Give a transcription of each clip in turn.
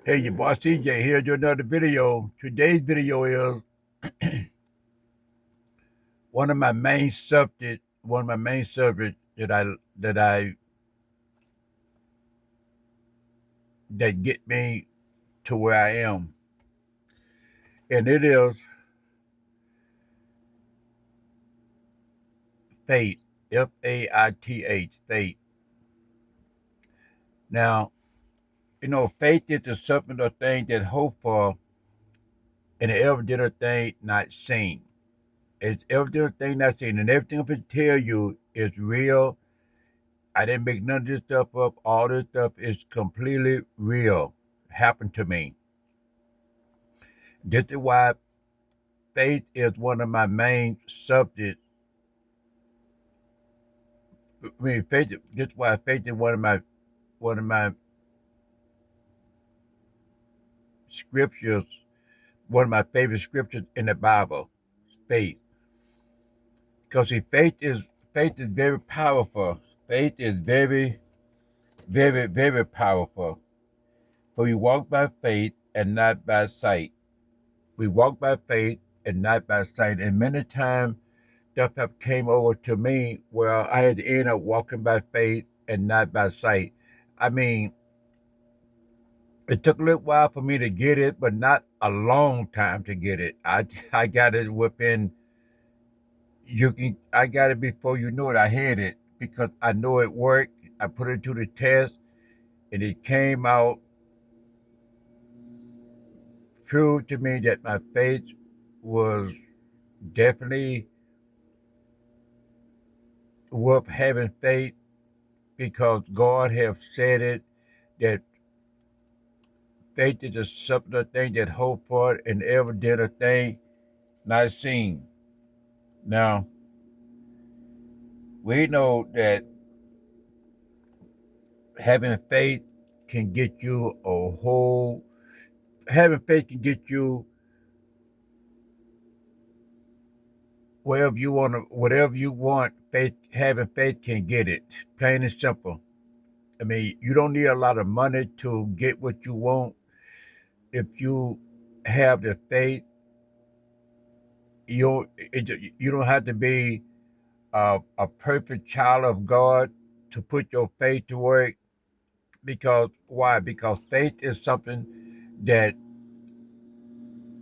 Hey, your boss CJ here. Do another video. Today's video is one of my main subjects that get me to where I am, and it is faith. Faith. Faith. Now, faith is the substance of things that hope for, and the evidence of things not seen. It's evidence of things not seen, and everything I'm going to tell you is real. I didn't make none of this stuff up. All this stuff is completely real. Happened to me. This is why faith is one of my main subjects. I mean, faith. This is why faith is one of my scriptures. One of my favorite scriptures in the Bible. Faith, because see, faith is very powerful. Faith is very, very, very powerful. For we walk by faith and not by sight. We walk by faith and not by sight. And many times stuff have came over to me where I had to end up walking by faith and not by sight. I mean, it took a little while for me to get it, but not a long time to get it. I got it within I got it before you knew it. I had it because I know it worked. I put it to the test and it came out, proved to me that my faith was definitely worth having faith because God have said it that faith is a substance thing that hope for and ever did a thing not seen. Now, we know that having faith can get you having faith can get you whatever you want, having faith can get it. Plain and simple. I mean, you don't need a lot of money to get what you want. If you have the faith, you don't have to be a perfect child of God to put your faith to work. Because why? Because faith is something that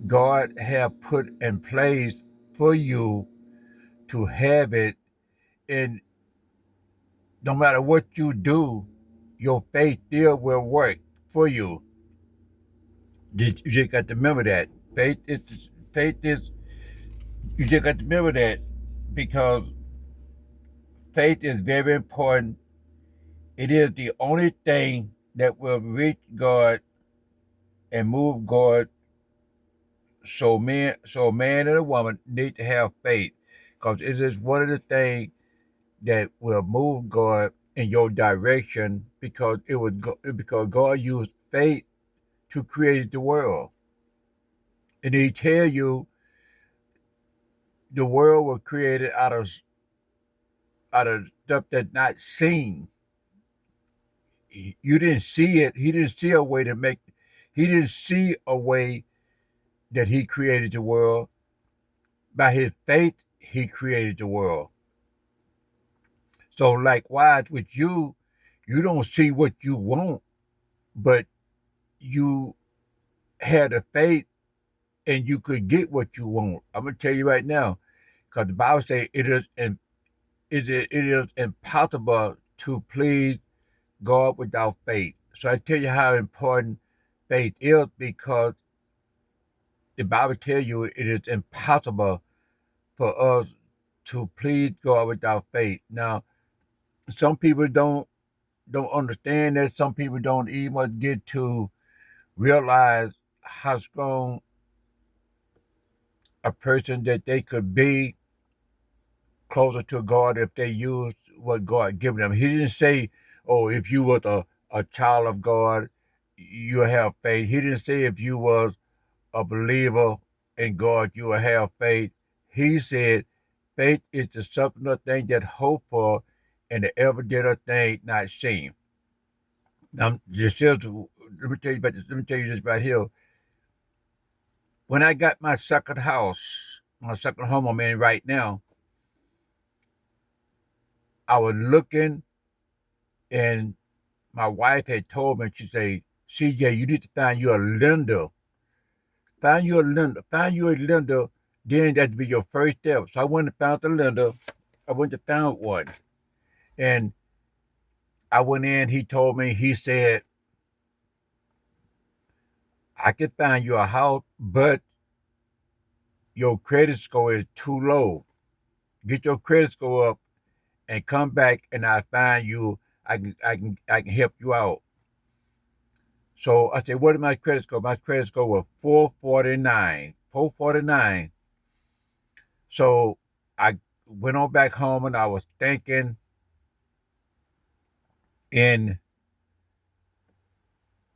God have put in place for you to have it, and no matter what you do, your faith still will work for you. You just got to remember that. Faith is you just got to remember that because faith is very important. It is the only thing that will reach God and move God. So a man and a woman need to have faith, because it is one of the things that will move God in your direction. Because God used faith to create the world, and He tell you the world was created out of stuff that's not seen. You didn't see it. He didn't see a way to make. He didn't see a way that He created the world. By His faith, He created the world. So likewise with you, you don't see what you want, but you had a faith and you could get what you want. I'm gonna tell you right now, because the Bible says it is impossible to please God without faith. So I tell you how important faith is, because the Bible tells you it is impossible for us to please God without faith. Now, some people don't understand that. Some people don't even get to realize how strong a person that they could be closer to God if they use what God given them. He didn't say, "Oh, if you was a child of God, you have faith." He didn't say if you was a believer in God, you will have faith. He said, "Faith is the substance of thing that hope for, and the evidence of thing not seen." Just here's, let me tell you about this. Let me tell you this right here. When I got my second house, my second home I'm in right now, I was looking, and my wife had told me, she said, CJ, you need to find you a lender. Find you a lender. Find you a lender. Then that'd be your first step. So I went and found the lender. I went and found one. And I went in, he told me, he said, I can find you a house, but your credit score is too low. Get your credit score up and come back and I find you, I can help you out. So I said, what is my credit score? My credit score was 449. 449. So I went on back home and I was thinking, and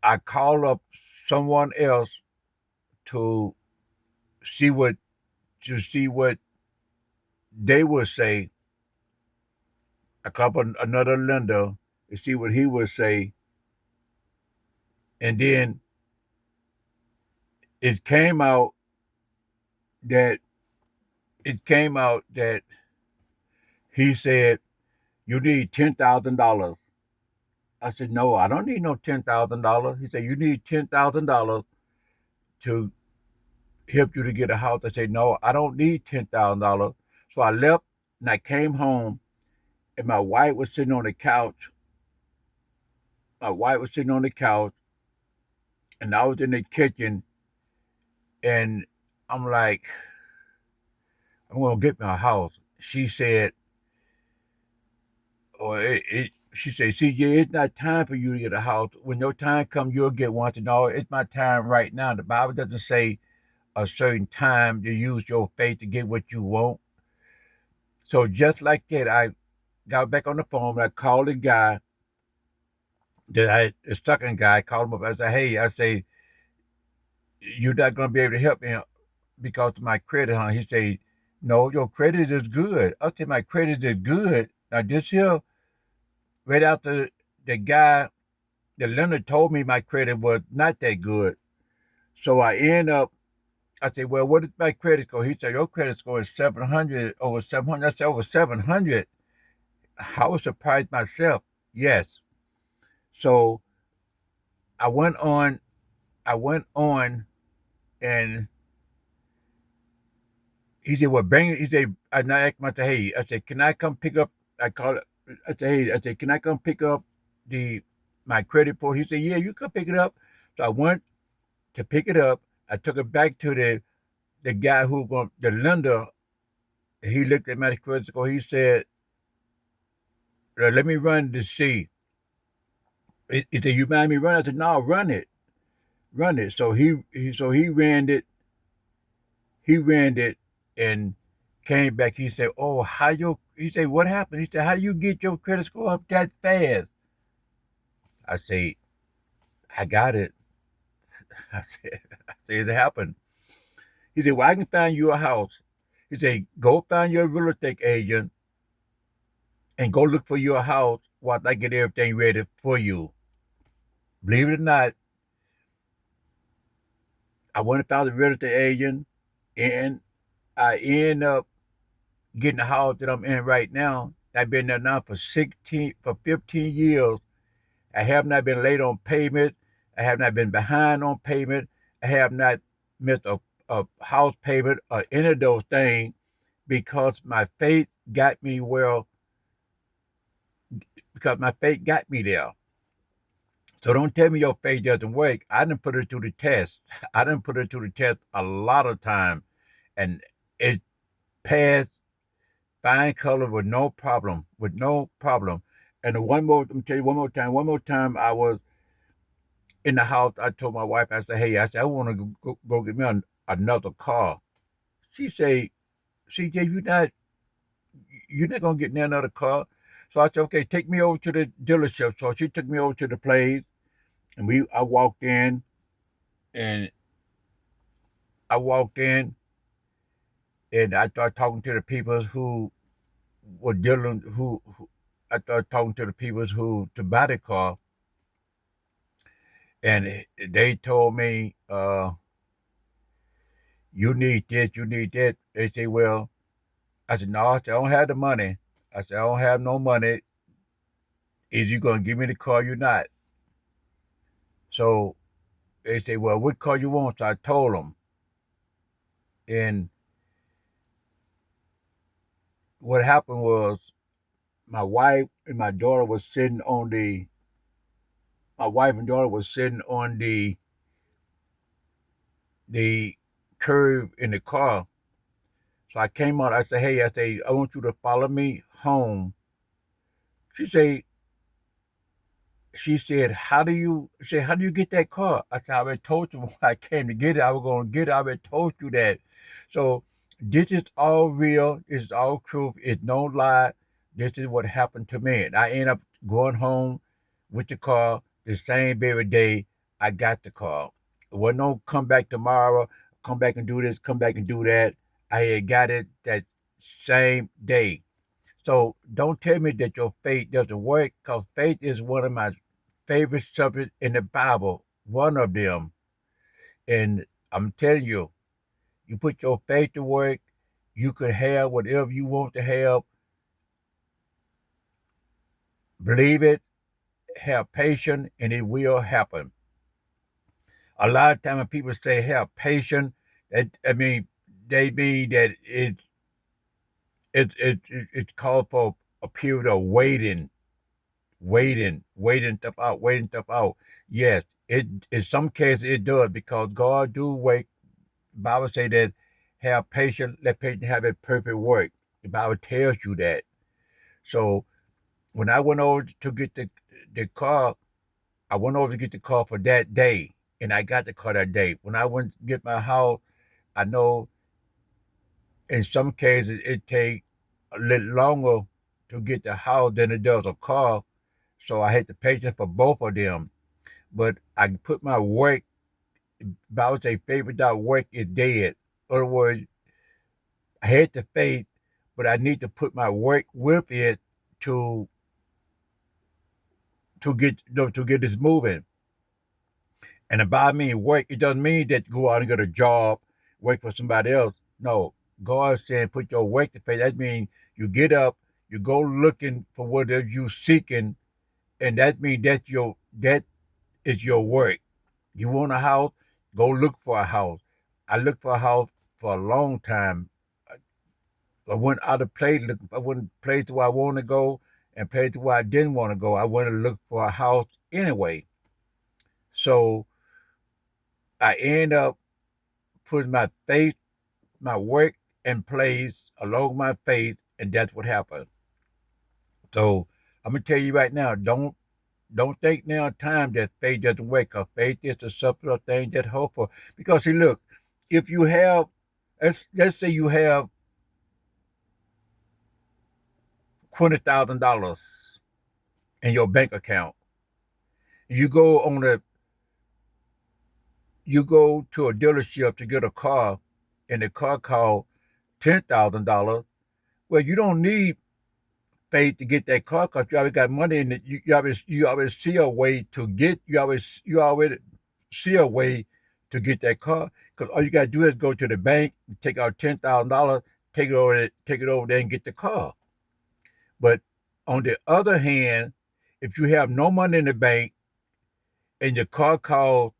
I called up someone else to see what to see what they would say. I called up another lender to see what he would say, and then it came out that it came out that he said you need $10,000. I said, no, I don't need no $10,000. He said, you need $10,000 to help you to get a house. I said, no, I don't need $10,000. So I left and I came home and my wife was sitting on the couch. My wife was sitting on the couch and I was in the kitchen and I'm like, I'm gonna get my house. She said, she said, CJ, it's not time for you to get a house. When your time comes, you'll get one. I said, no, it's my time right now. The Bible doesn't say a certain time to use your faith to get what you want. So just like that, I got back on the phone and I called the guy the second guy, I called him up. I said, hey, I say, you're not going to be able to help me because of my credit, huh? He said, no, your credit is good. I said, my credit is good. Now, this here, right after the guy, the lender told me my credit was not that good. So I end up, I said, well, what is my credit score? He said, your credit score is 700, over 700. I said, over 700. I was surprised myself. Yes. So I went on, I went on and he said, well, bring it. He said, and I asked him, I said, hey, I said, can I come pick up? I called it. I said, hey, I said, can I come pick up the my credit report? He said, yeah, you can pick it up. So I went to pick it up. I took it back to the guy who going the lender. He looked at my credit score. He said, let me run to see. He said, you mind me run? I said, no, run it, run it. So he ran it. He ran it and came back. He said, "Oh, He said, "What happened?" He said, "How do you get your credit score up that fast?" I said, "I got it." I said, "It happened." He said, "Well, I can find you a house." He said, "Go find your real estate agent and go look for your house while I get everything ready for you." Believe it or not, I went and found the real estate agent, and I end up getting the house that I'm in right now. I've been there now for 15 years. I have not been late on payment. I have not been behind on payment. I have not missed a house payment or any of those things because my faith got me well, because my faith got me there. So don't tell me your faith doesn't work. I didn't put it to the test. I didn't put it to the test a lot of time, and it passed fine color with no problem, with no problem. And let me tell you one more time, I was in the house. I told my wife, I said, hey, I said, I want to go get me another car. She said, CJ, you're not gonna get me another car. So I said, okay, take me over to the dealership. So she took me over to the place, and I walked in, and I walked in, and I started talking to the people who were dealing, who I started talking to the people who to buy the car, and they told me, you need this, you need that. They say, well, I said, no, I said, I don't have the money. I said, I don't have no money. Is you gonna give me the car? You're not. So they say, well, what car you want? So I told them, and what happened was my wife and my daughter was sitting on the. My wife and daughter was sitting on the curve in the car. So I came out. I said, hey, I say, I want you to follow me home. She said, how do you get that car? I said, I already told you when I came to get it, I was going to get it. I already told you that. So this is all real. This is all truth. It's no lie. This is what happened to me. And I ended up going home with the car the same very day I got the car. It wasn't no come back tomorrow, come back and do this, come back and do that. I had got it that same day. So don't tell me that your faith doesn't work, because faith is one of my favorite subjects in the Bible, one of them. And I'm telling you, you put your faith to work, you could have whatever you want to have. Believe it, have patience, and it will happen. A lot of time when people say have patience, they mean that it's called for a period of waiting stuff out, waiting stuff out. Yes, it in some cases it does, because God do wait. The Bible say that have patience, let patience have a perfect work. The Bible tells you that. So when I went over to get the car, I went over to get the car for that day, and I got the car that day. When I went to get my house, I know in some cases it take a little longer to get the house than it does a car. So I had the patience for both of them. But I put my work. Bible say faith without work is dead. In other words, I had the faith, but I need to put my work with it to to get this moving. And by me work, it doesn't mean that you go out and get a job, work for somebody else. No, God saying put your work to faith. That means you get up, you go looking for whatever you seeking, and that means that is your work. You want a house? Go look for a house. I looked for a house for a long time. I went out of place. I went place where I want to go and place where I didn't want to go. I went to look for a house anyway. So I end up putting my faith, my work in place along with my faith, and that's what happened. So I'm gonna tell you right now, don't think now time that faith doesn't work, because faith is the substance of things that hope for. Because see, look, if you have, let's say you have $20,000 in your bank account, you go on a you go to a dealership to get a car, and the car costs $10,000. Well, you don't need faith to get that car, because you already got money in it. You always see a way to get you already see a way to get that car, because all you gotta do is go to the bank, take out $10,000, take it over there and get the car. But on the other hand, if you have no money in the bank and your car costs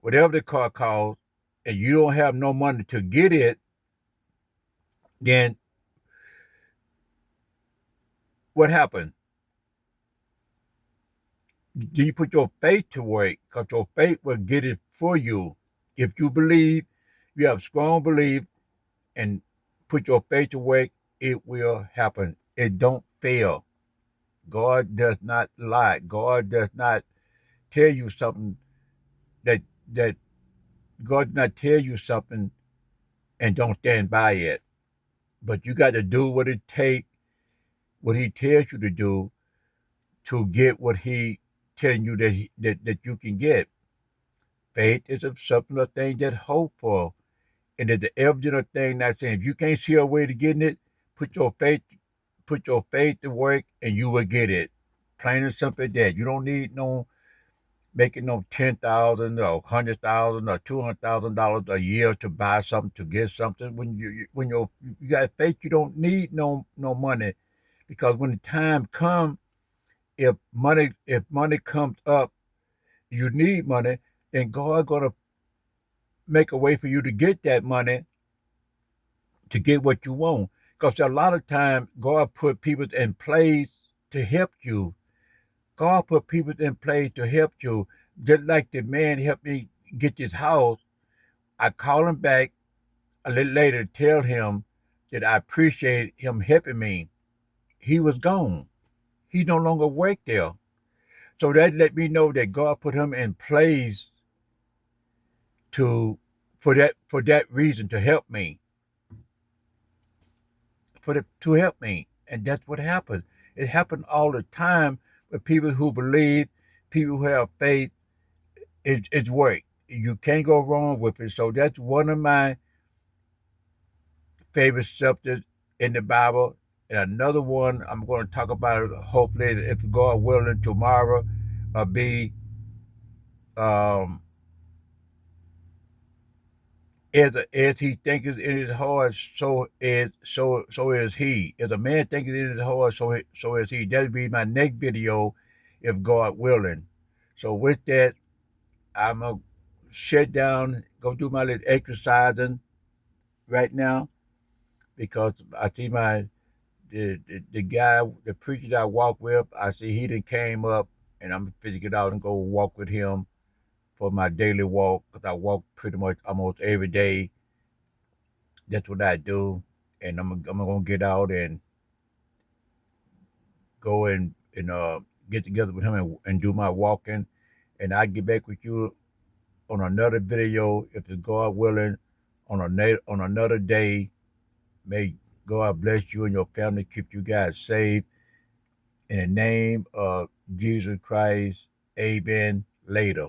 whatever the car costs, and you don't have no money to get it, then what happens? Do you put your faith to work? Because your faith will get it for you. If you believe, you have strong belief, and put your faith to work, it will happen. It don't fail. God does not lie. God does not tell you something that that God does not tell you something and don't stand by it. But you got to do what it takes, what He tells you to do, to get what He telling you that you can get. Faith is of something of thing that hope for. And it's the evidence of thing not saying if you can't see a way to getting it, put your faith put your faith to work and you will get it. Plain and simple as that. You don't need making no 10,000 or 100,000 or $200,000 a year to buy something, to get something. When you got faith, you don't need no money, because when the time comes, if money comes up, you need money, then God gonna make a way for you to get that money, to get what you want. Because a lot of times God put people in place to help you. God put people in place to help you. Just like the man helped me get this house, I called him back a little later to tell him that I appreciate him helping me. He was gone. He no longer worked there. So that let me know that God put him in place to for that reason, to help me, to help me. And that's what happened. It happened all the time with people who believe, people who have faith. It's work. You can't go wrong with it. So that's one of my favorite subjects in the Bible. And another one I'm going to talk about, hopefully, if God willing, tomorrow, be um, as he thinketh in his heart, so is he. As a man thinketh in his heart, so is he. That'll be my next video, if God willing. So with that, I'm gonna shut down, go do my little exercising right now, because I see the guy, the preacher that I walk with. I see he done came up, and I'm gonna get out and go walk with him for my daily walk, because I walk pretty much almost every day. That's what I do, and I'm gonna get out and go and get together with him, and do my walking, and I get back with you on another video, if it's God willing, on another day. May God bless you and your family, keep you guys safe. In the name of Jesus Christ, amen. Later.